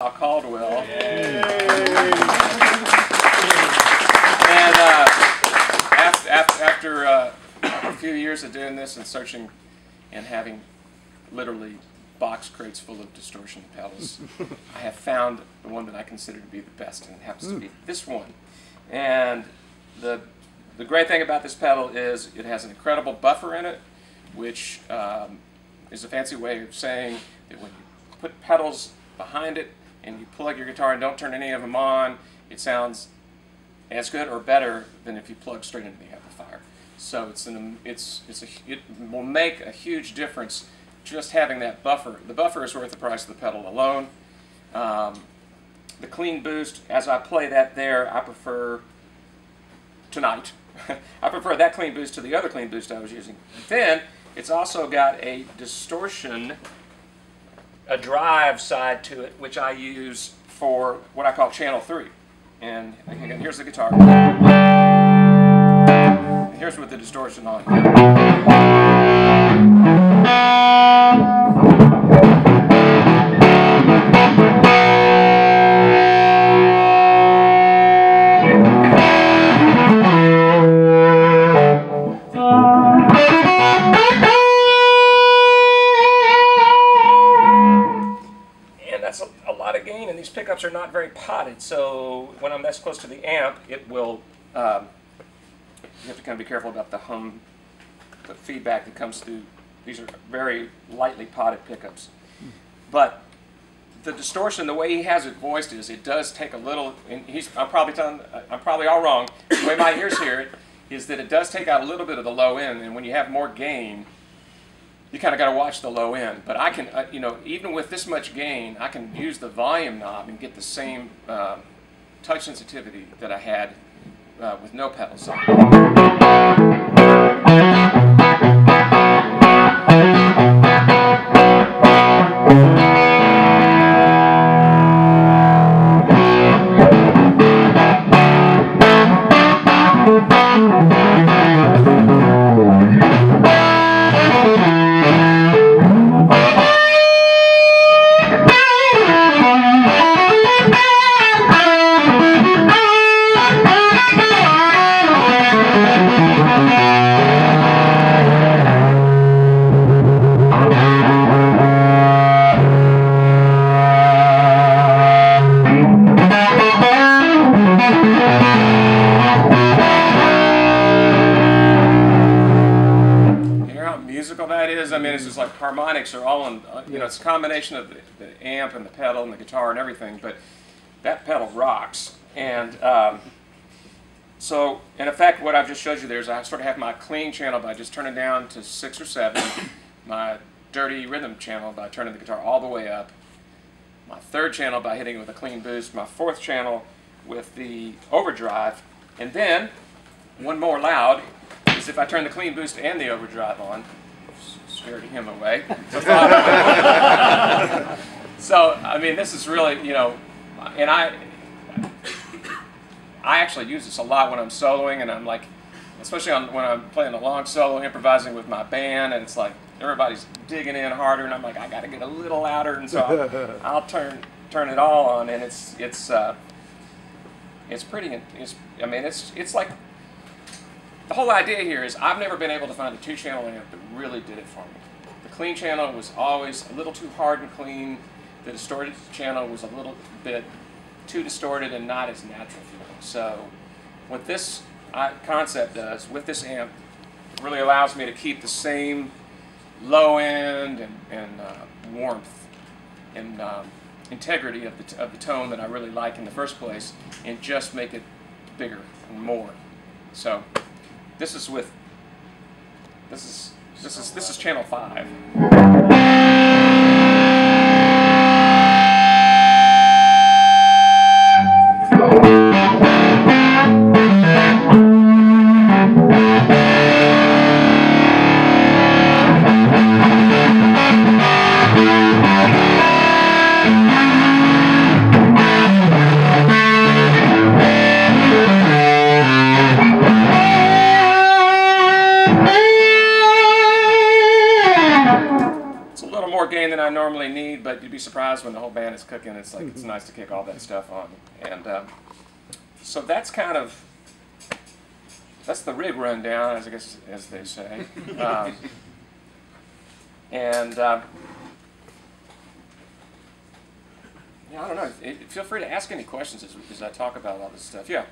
Caldwell. Yay. And after a few years of doing this and searching and having literally box crates full of distortion pedals, I have found the one that I consider to be the best, and it happens to be this one. And the great thing about this pedal is it has an incredible buffer in it, which is a fancy way of saying that when you put pedals behind it and you plug your guitar and don't turn any of them on, it sounds as good or better than if you plug straight into the amplifier. So it will make a huge difference just having that buffer. The buffer is worth the price of the pedal alone. The clean boost, as I play that there, I prefer tonight. I prefer that clean boost to the other clean boost I was using. Then it's also got a distortion, a drive side to it, which I use for what I call channel 3. And again, here's the guitar. Here's with the distortion on. These pickups are not very potted, so when I'm this close to the amp, it will, you have to kind of be careful about the hum, the feedback that comes through. These are very lightly potted pickups. But the distortion, the way he has it voiced is, it does take a little, and I'm probably all wrong, the way my ears hear it, is that it does take out a little bit of the low end, and when you have more gain, you kind of got to watch the low end. But I can, you know, even with this much gain, I can use the volume knob and get the same touch sensitivity that I had with no pedals on. That is, I mean, it's just like harmonics are all in, you know, it's a combination of the amp and the pedal and the guitar and everything, but that pedal rocks. And so, in effect, what I've just showed you there is I sort of have my clean channel by just turning down to 6 or 7, my dirty rhythm channel by turning the guitar all the way up, my third channel by hitting it with a clean boost, my fourth channel with the overdrive, and then, one more loud, is if I turn the clean boost and the overdrive on. Scared him away. So, I mean, this is really, you know, and I actually use this a lot when I'm soloing, and I'm like, especially when I'm playing a long solo, improvising with my band, and it's like everybody's digging in harder, and I'm like, I got to get a little louder, and so I'll turn it all on, and it's pretty. I mean, it's like. The whole idea here is I've never been able to find a 2-channel amp that really did it for me. The clean channel was always a little too hard and clean. The distorted channel was a little bit too distorted and not as natural feeling. So what this concept does with this amp, it really allows me to keep the same low end and warmth and integrity of the tone that I really like in the first place, and just make it bigger and more. So. This is channel 5. Gain than I normally need, need, but you'd be surprised when the whole band is cooking. It's like it's nice to kick all that stuff on, and so that's kind of the rig rundown, as I guess as they say, and yeah, I don't know. Feel free to ask any questions as I talk about all this stuff. Yeah.